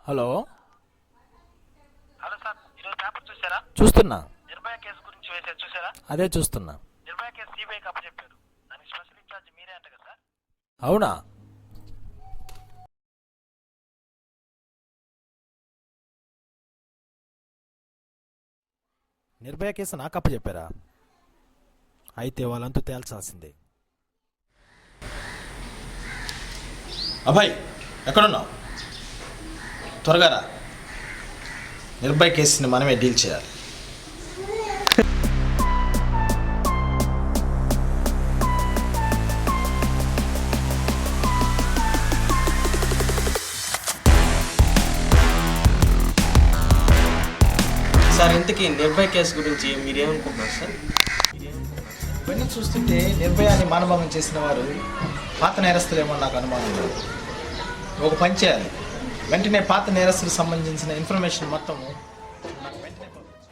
Hello. Hello sir, ఈరోజు paper చూసారా? చూస్తున్నా. నిర్భయ కేసు గురించి వేసారు, చూసారా? అదే చూస్తున్నా. నిర్భయ కేసు సిబిఐకి అప్పచెప్పారు. దానికి స్పెషల్ ఇన్ఛార్జ్ మీరే అంట కదా సార్? అవునా? నిర్భయ కేసు నాకు అప్పచెప్పారా? అయితే వాళ్ళంతా తేల్చాల్సిందే. అబ్బాయి, ఎక్కడున్నావు? త్వరగా రా. నిర్భయ కేసుని మనమే డీల్ చేయాలి. సార్, ఇంతకీ నిర్భయ కేసు గురించి మీరేమనుకుంటున్నారు సార్? ఇవన్నీ చూస్తుంటే నిర్భయాన్ని మానభంగం చేసిన వారు పాత నేరస్తులేమో నాకు అనుమానం లేదు. ఒక పని చేయాలి, వెంటనే పాత నేరస్తులకు సంబంధించిన ఇన్ఫర్మేషన్ మొత్తము నాకు వెంటనే పంపించు.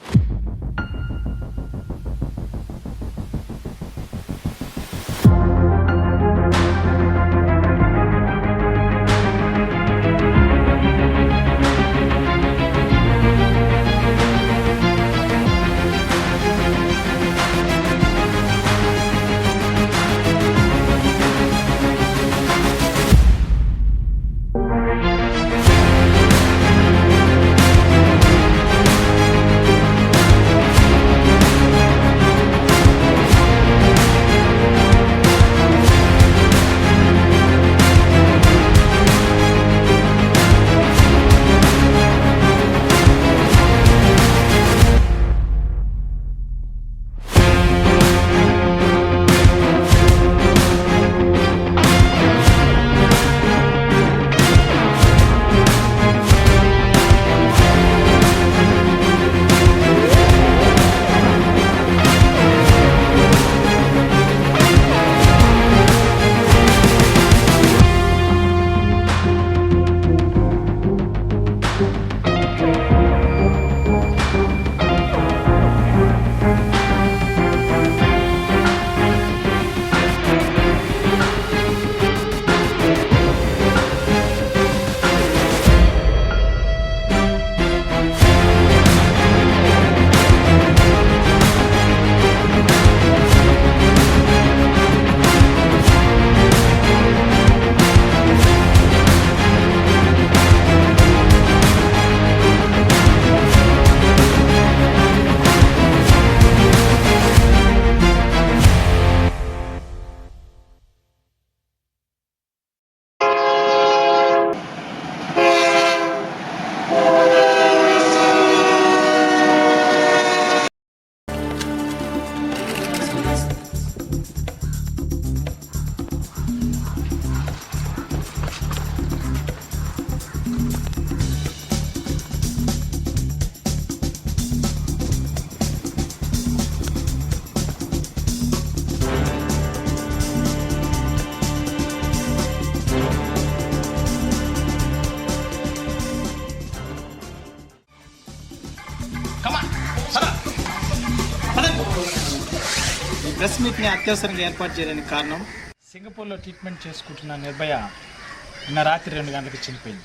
ఈ ప్రెస్ మీట్ని అత్యవసరంగా ఏర్పాటు చేయడానికి కారణం, సింగపూర్లో ట్రీట్మెంట్ చేసుకుంటున్న నిర్భయ నిన్న రాత్రి 2 గంటలకు చనిపోయింది.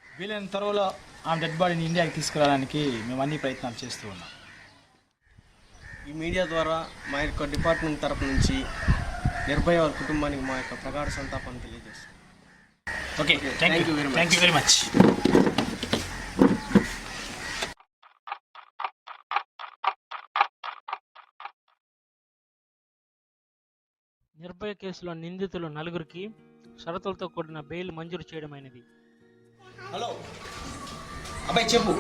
వీలైన త్వరలో ఆమె డెడ్ బాడీని ఇండియాకి తీసుకురావడానికి మేము అన్ని ప్రయత్నాలు చేస్తూ ఉన్నాం. ఈ మీడియా ద్వారా మా యొక్క డిపార్ట్మెంట్ తరపు నుంచి నిర్భయ వారి కుటుంబానికి మా యొక్క ప్రగాఢ సంతాపాన్ని తెలియజేస్తాం. Okay, thank you very much. Nirbhaya కేసులో నిందితులు 4కి షరతులతో కూడిన బెయిల్ మంజూరు చేయడమైనది. హలో అబ్బాయి, చెప్పు.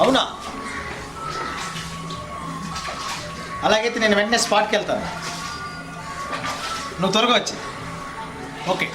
అవునా? అలాగైతే నేను వెంటనే స్పాట్కి వెళ్తాను. నువ్వు త్వరగా వచ్చి. ఓకే.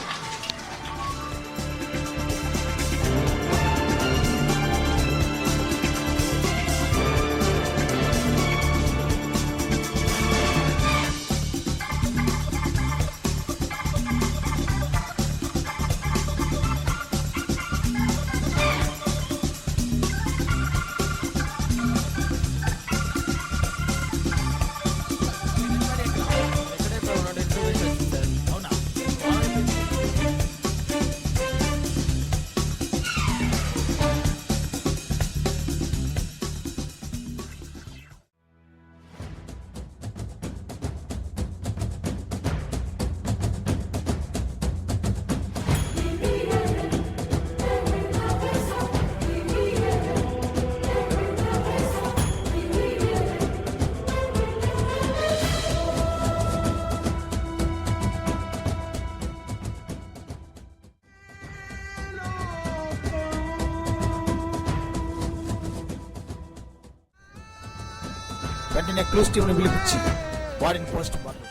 వెంటనే క్లూస్ టీంని పిలిపించి వాడిని పోస్ట్ మార్టం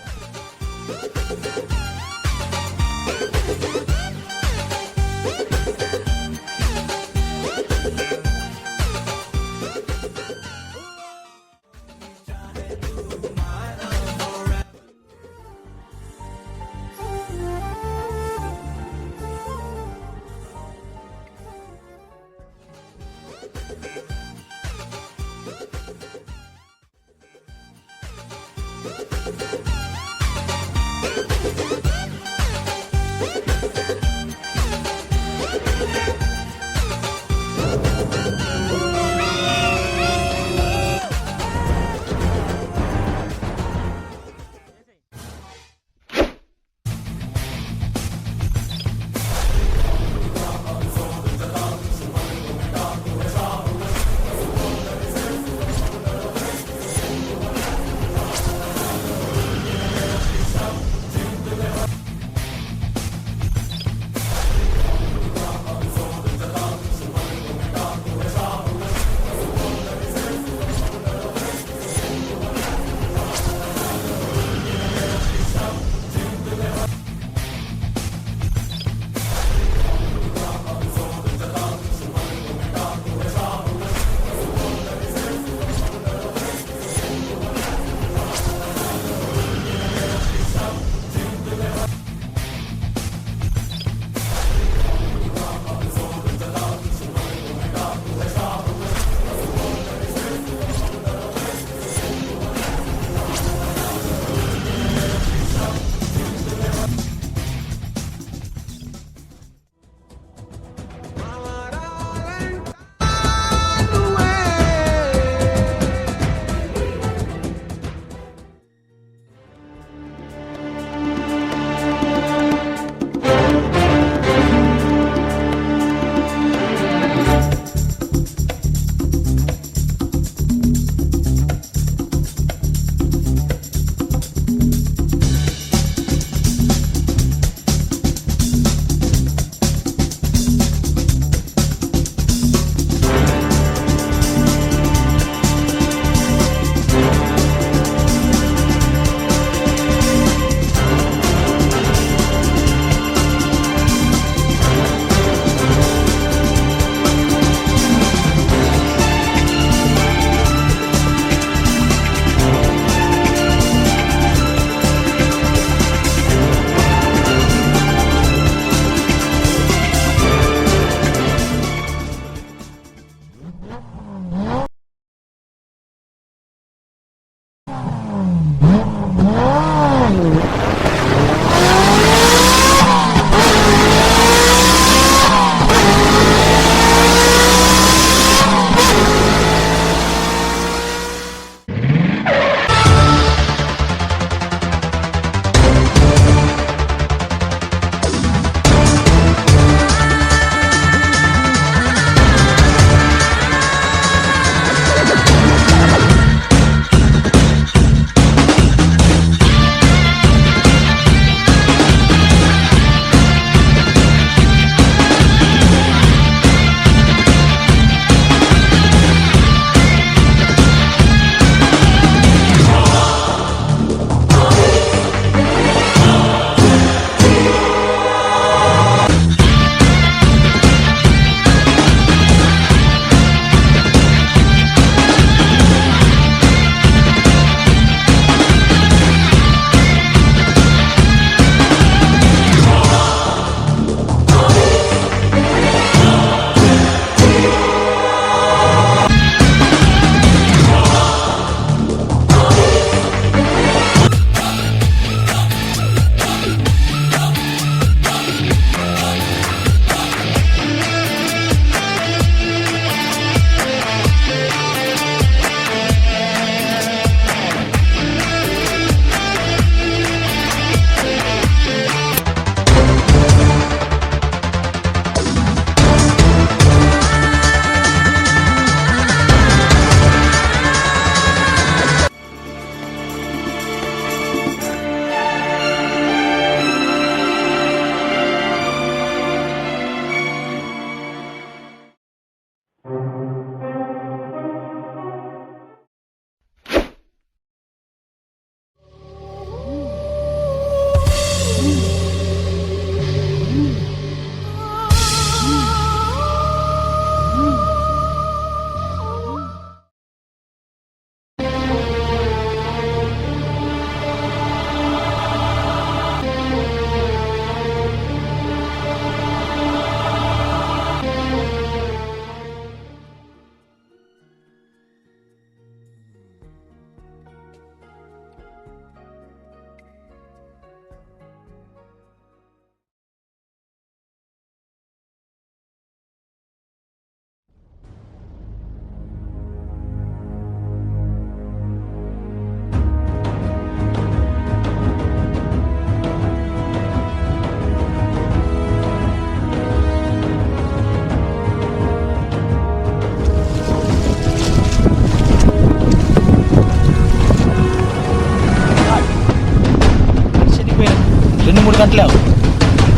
గంటలే అవుతుంది.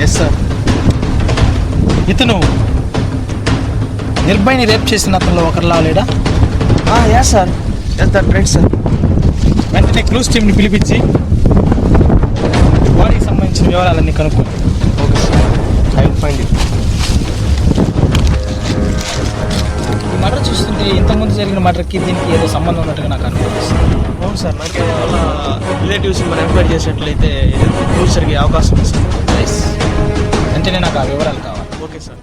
Yes sir. ఇతను నిర్భయని రేప్ చేసిన అతనిలో ఒకరిలా లేడా? Yes sir. Yes that right sir. వెంటనే క్లూస్ టీమ్ని పిలిపించి బాడీకి సంబంధించిన వివరాలన్నీ కనుక్కో. Okay sir. I will find it. ఈ మర్డర్ చూస్తుంటే ఇంతకుముందు జరిగిన మర్డర్కి దీనికి ఏదో సంబంధం ఉన్నట్టుగా నాకు అనిపిస్తుంది. అవును సార్. నాకే వాళ్ళ రిలేటివ్స్ మనం ఎంక్వైరీ చేసినట్లయితే క్లూస్ జరిగే అవకాశం ఉంది సార్. వెంటనే నాకు ఆ వివరాలు కావాలి. Okay sir.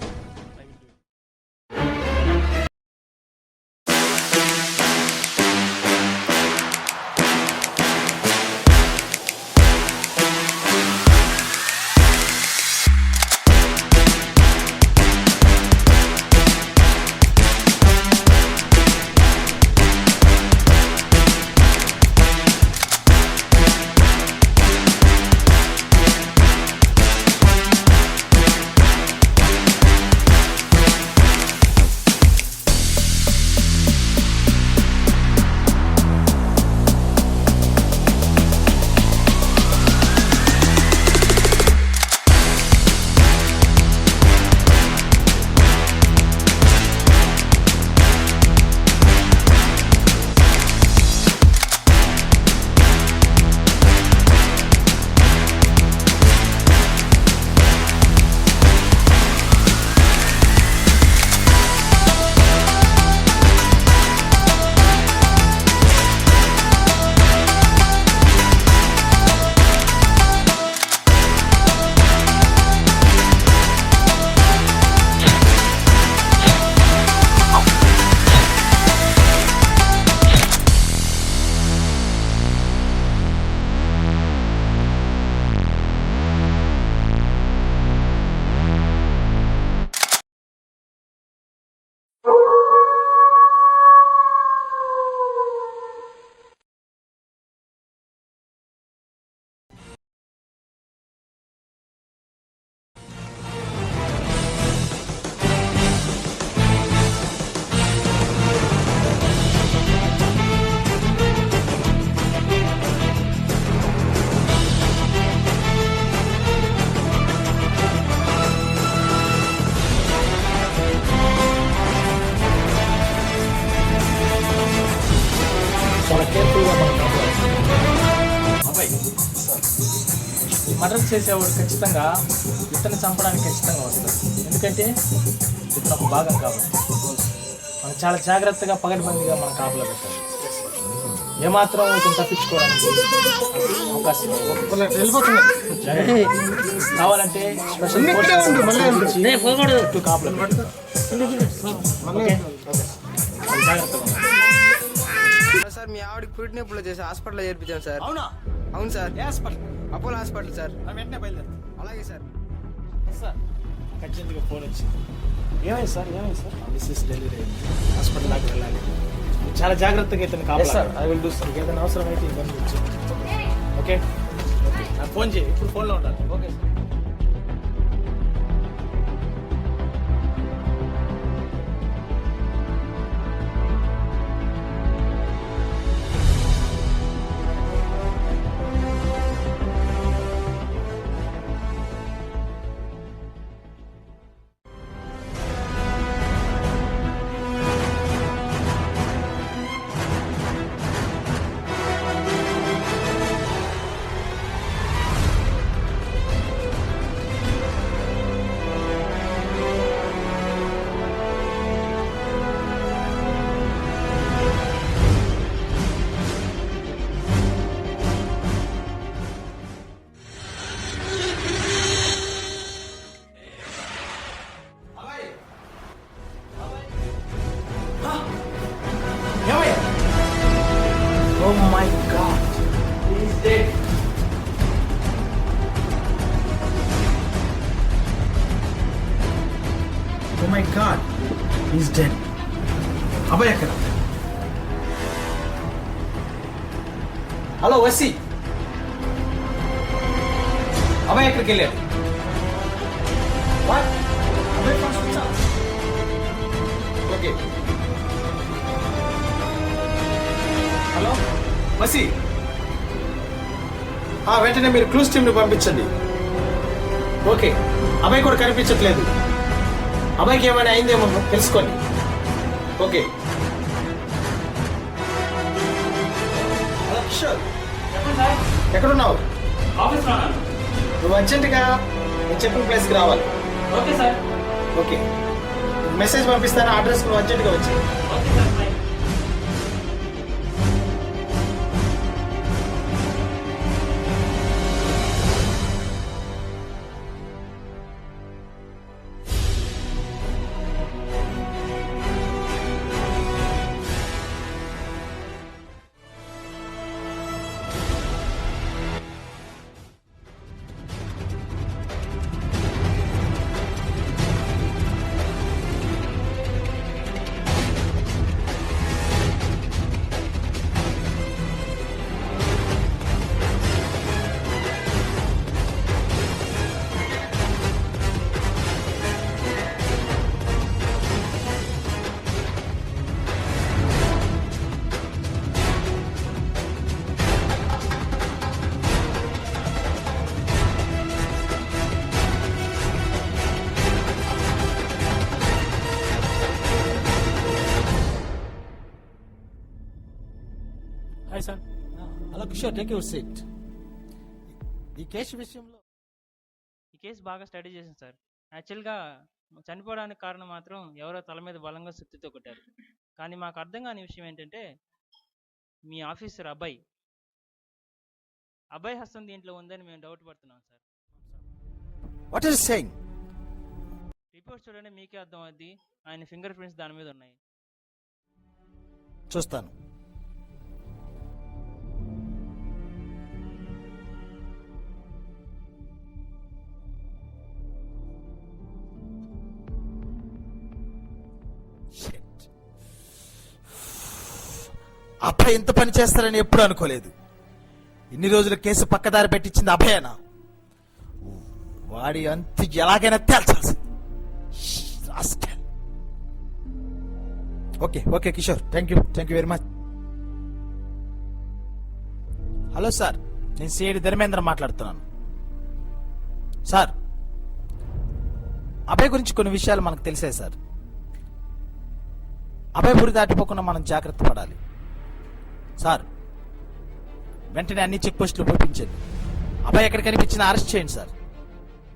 చాలా కేర్ఫుల్గా మనం అబ్బాయి ఈ మర్డర్ చేసేవాడు ఖచ్చితంగా ఇతన్ని చంపడానికి ఖచ్చితంగా వస్తాడు. ఎందుకంటే ఇతను ఒక భాగం కాబట్టి మనం చాలా జాగ్రత్తగా పగడబందిగా మనం కాపలా పెట్టాలి. ఏమాత్రం ఇతను తప్పించుకోవడానికి అవకాశం కావాలంటే స్పెషల్ కాపలా జాగ్రత్తగా సార్ మీ ఆవిడకి పురిటి నొప్పులు చేసి హాస్పిటల్లో చేర్పించాను సార్. అవునా? అవును సార్. ఏ హాస్పిటల్? Apollo hospital sir. వెంటనే బయలుదేరు. అలాగే సార్. సార్ ఖచ్చితంగా ఫోన్ వచ్చింది. ఏమైంది సార్? మిస్సెస్ డెలివరీ అయింది, హాస్పిటల్ దాకా వెళ్ళాలి. చాలా జాగ్రత్తగా ఇతను కావాలి sir. I will do sir. ఏదైనా అవసరం అయితే ఇబ్బంది వచ్చి ఓకే నాకు ఫోన్ చేయి. ఇప్పుడు ఫోన్లో ఉంటాను. Okay sir. Oh my God, he's dead. Oh my God, he's dead. అబ్బాయి ఎక్కడ? హలో వసి, అబ్బాయి ఎక్కడికి వెళ్ళాడు? What? అబ్బాయి phone switch off. Okay. Hello Vasi, వెంటనే మీరు క్లూస్ టీమ్ని పంపించండి. ఓకే, అబ్బాయి కూడా కనిపించట్లేదు. అబ్బాయికి ఏమైనా అయిందేమో తెలుసుకోండి. ఓకే. హలో కిషోర్, ఎక్కడున్నావు? ఆఫీస్లో నువ్వు అర్జెంటుగా నేను చెప్పిన ప్లేస్కి రావాలి. Okay sir. ఓకే, మెసేజ్ పంపిస్తాను, అడ్రస్ నువ్వు అర్జెంటుగా వచ్చి. Okay sir, bye. Hi sir. Hello Kishore, take your seat. ఈ కేసు విషయంలో ఈ కేసు బాగా స్టడీ చేశాను సార్. యాక్చువల్గా చనిపోవడానికి కారణం మాత్రం ఎవరో తల మీద బలంగా సుత్తితో కొట్టారు. కానీ మాకు అర్థం కాని విషయం ఏంటంటే మీ ఆఫీసర్ అబ్బాయి హస్తం దీంట్లో ఉందని మేము డౌట్ పడుతున్నాం sir. What is saying? Report చూడండి, మీకే అర్థం అవుద్ది. ఆయన ఫింగర్ ప్రింట్స్ దాని మీద ఉన్నాయి. చూస్తాను. అబ్బాయి ఎంత పని చేస్తారని ఎప్పుడు అనుకోలేదు. ఇన్ని రోజులు కేసు పక్కదారి పెట్టించింది అభయనా? వాడి అంత ఎలాగైనా తేల్చాల్సింది. Okay okay Kishore, thank you very much. Hello sir, నేను సిఐడి ధర్మేంద్ర మాట్లాడుతున్నాను. సార్, అభయ్ గురించి కొన్ని విషయాలు మనకు తెలిసాయి సార్. అభయ్ గురి దాటిపోకుండా మనం జాగ్రత్త పడాలి సార్. వెంటనే అన్ని చెక్ పోస్టులు పంపించండి. అబ్బాయి ఎక్కడ కనిపించినా అరెస్ట్ చేయండి సార్.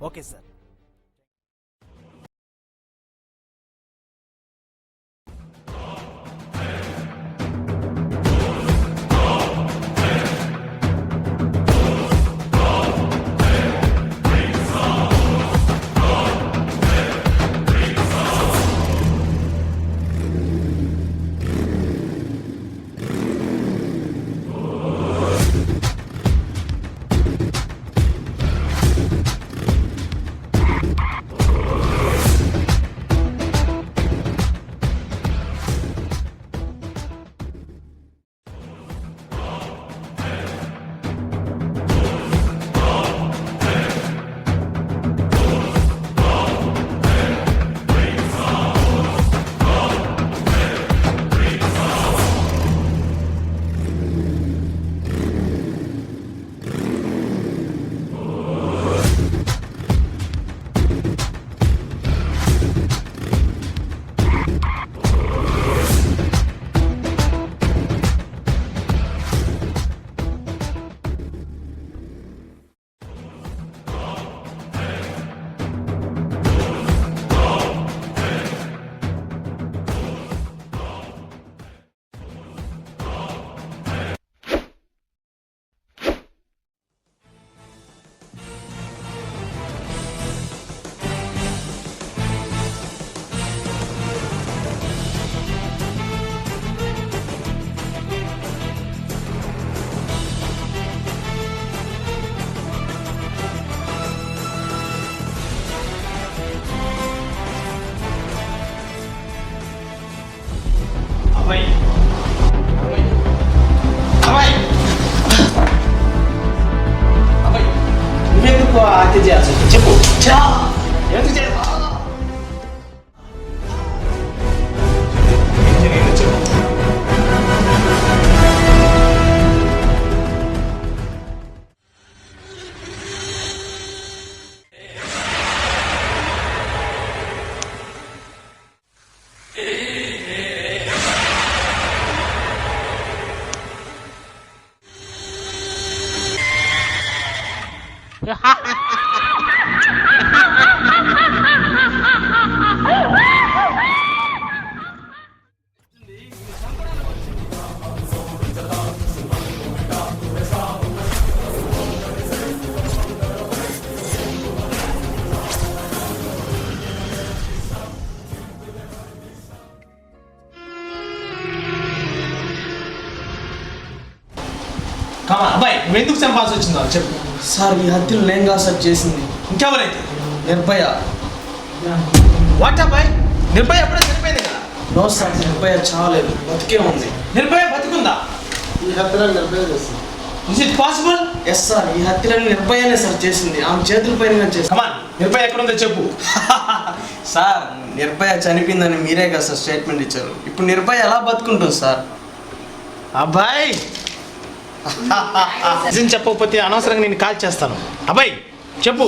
Okay sir. నువ్వెందుకు హత్య చేయాల్సి వచ్చింది చెప్పు. ఎందుకు చేయాలి? కమా అబ్బాయి, నువ్వు ఎందుకు చంపాల్సి వచ్చిందో చెప్పు. సార్ ఈ హత్యలు నేను కాదు సార్ చేసింది, ఇంకెవరైతే? నిర్భయ. వాట్ అబ్బాయి, నిర్భయ ఎప్పుడో చనిపోయింది కదా. నో సార్, నిర్భయ చావలేదు, బతికే ఉంది. నిర్భయ బతికుందా? Is it possible? Yes sir, ఈ హత్యలను నిర్భయనే సార్ చేసింది, ఆమె చేతుల పైన చేసింది. కమాన్, నిర్భయ ఎక్కడుందో చెప్పు. సార్ నిర్భయ చనిపోయిందని మీరే కదా సార్ స్టేట్మెంట్ ఇచ్చారు, ఇప్పుడు నిర్భయ ఎలా బతుకుంటుంది సార్? అబ్బాయి నిజం చెప్పకపోతే అనవసరంగా నేను కాల్ చేస్తాను. అబ్బాయి చెప్పు.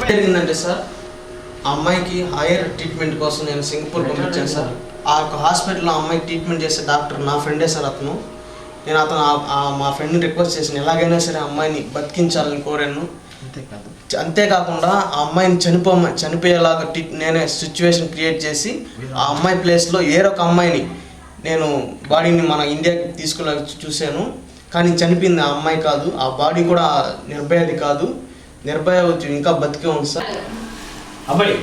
జరిగిందంటే సార్, ఆ అమ్మాయికి హైయర్ ట్రీట్మెంట్ కోసం నేను సింగపూర్ పంపించాను సార్. ఆ యొక్క హాస్పిటల్లో ఆ అమ్మాయికి ట్రీట్మెంట్ చేసే డాక్టర్ నా ఫ్రెండే సార్. నేను మా ఫ్రెండ్ని రిక్వెస్ట్ చేసిన ఎలాగైనా సరే ఆ అమ్మాయిని బతికించాలని కోరాను. అంతేకాకుండా ఆ అమ్మాయిని చనిపోయేలాగా నేనే సిచ్యువేషన్ క్రియేట్ చేసి ఆ అమ్మాయి ప్లేస్లో ఏరొక అమ్మాయిని నేను బాడీని మన ఇండియాకి తీసుకుని చూశాను. కానీ చనిపోయింది ఆ అమ్మాయి కాదు, ఆ బాడీ కూడా నిర్భయది కాదు, నిర్భయ ఇంకా బతికే ఉంది సార్. అబ్బాయి,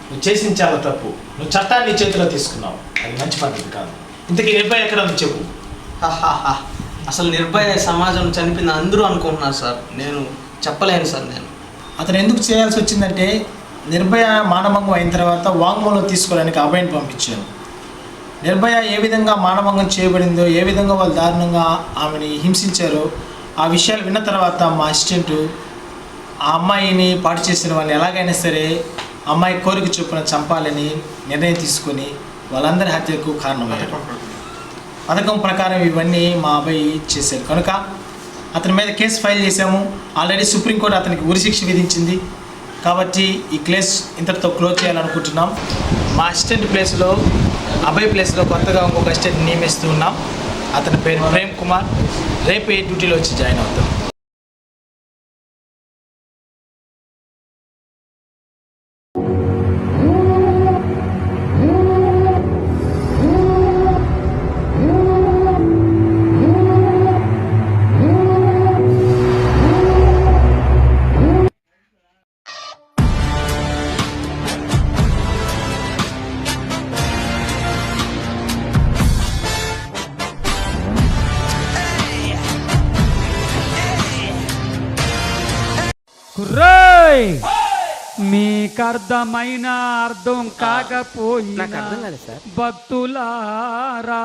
నువ్వు చేసింది చాలా తప్పు. నువ్వు చట్టాన్ని చేతిలో తీసుకున్నావు, అది మంచి పద్ధతి కాదు. ఇంతకీ నిర్భయ ఎక్కడ ఉంది చెప్పు. అసలు నిర్భయ సమాజం చనిపోయింది అందరూ అనుకుంటున్నారు సార్, నేను చెప్పలేను సార్. నేను అతను ఎందుకు చేయాల్సి వచ్చిందంటే, నిర్భయ మానభంగం అయిన తర్వాత వాంగ్మూలం తీసుకోవడానికి అబ్బాయిని పంపించాను. నిర్భయ ఏ విధంగా మానభంగం చేయబడిందో, ఏ విధంగా వాళ్ళు దారుణంగా ఆమెని హింసించారో ఆ విషయాలు విన్న తర్వాత మా అసిస్టెంటు ఆ అమ్మాయిని పాటు చేసిన వాళ్ళని ఎలాగైనా సరే అమ్మాయి కోరిక చొప్పున చంపాలని నిర్ణయం తీసుకొని వాళ్ళందరి హత్యకు కారణమయ్యారు. పథకం ప్రకారం ఇవన్నీ మా అబ్బాయి చేశారు కనుక అతని మీద కేసు ఫైల్ చేశాము. ఆల్రెడీ సుప్రీంకోర్టు అతనికి ఉరిశిక్ష విధించింది. కాబట్టి ఈ కేసు ఇంతటితో క్లోజ్ చేయాలనుకుంటున్నాం. మా అసిస్టెంట్ ప్లేస్లో, అబ్బాయి ప్లేస్లో కొత్తగా ఇంకొక అసిస్టెంట్ నియమిస్తూ ఉన్నాం. అతని పేరు ప్రేమ్ కుమార్. రేపు ఏ డ్యూటీలో వచ్చి జాయిన్ అవుతాం. కుర్రోయ్, మీకర్థమైన అర్థం కాకపోయినా భక్తులారా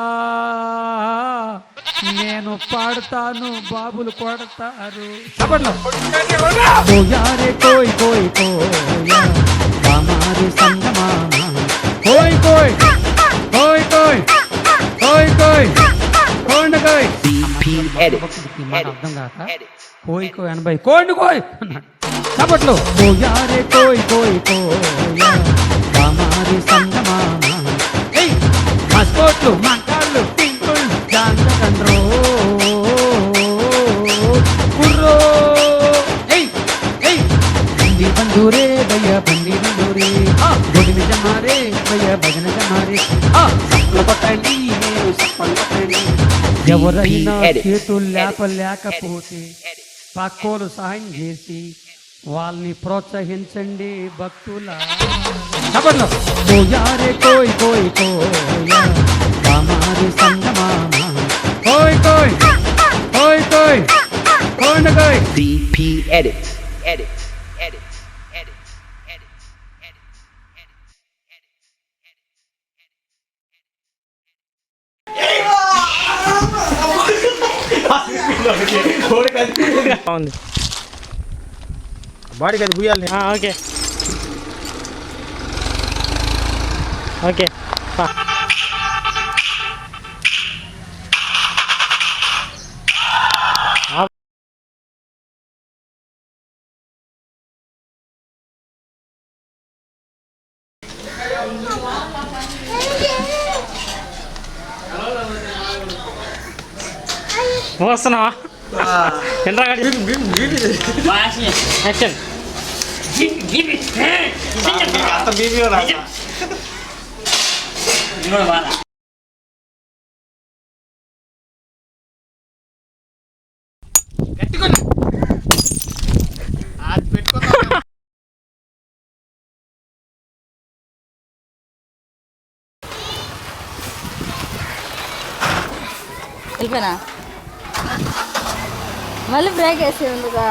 నేను పాడతాను, బాబులు కొడతారు. కోయారే కోయ్ కోయ్ కోయా హమారే సంగమామా, కోయ్ కోయ్ కోయ్ కోయ్ కోయ్ కోయ్ కోండ కోయ్. అర్థం కాక కోయ్ కోయ్ 80 కోండి కోయ్ చప్పట్లు. కోయారే కోయ్ కోయ్ కోయా హమారే సంగమామా, మస్కోట్లు మంకాళ్ళు టింకుళ్ళు జాంతకండ్రో కుర్రో. బండి బంధూరే భయ్య బండి బంధూరే, గొడిమి జమారే భయ్య భజన జమారే, సప్పులు కొట్టండి మీరు సప్పులు కొట్టండి. ఎవరైనా చేతులు లేకపోతే పక్కోలు సహాయం చేసి వాళ్ళని ప్రోత్సహించండి భక్తుల చప్పట్లు. కోయారే కోయ్ కోయ్ కోయ కామారి సంగమామ కోయ్ కోయ్ కోయ్ కోయ్ కోయ్ కోయ్. BP edit. బాగుంది. బాడీకి అది బుయ్యాలి. Okay okay. వస్తున్నావా? యాక్షన్. అంత బీబీ వెళ్ళిపోయినా మళ్ళీ బ్రేక్ వేసి ఉందిగా.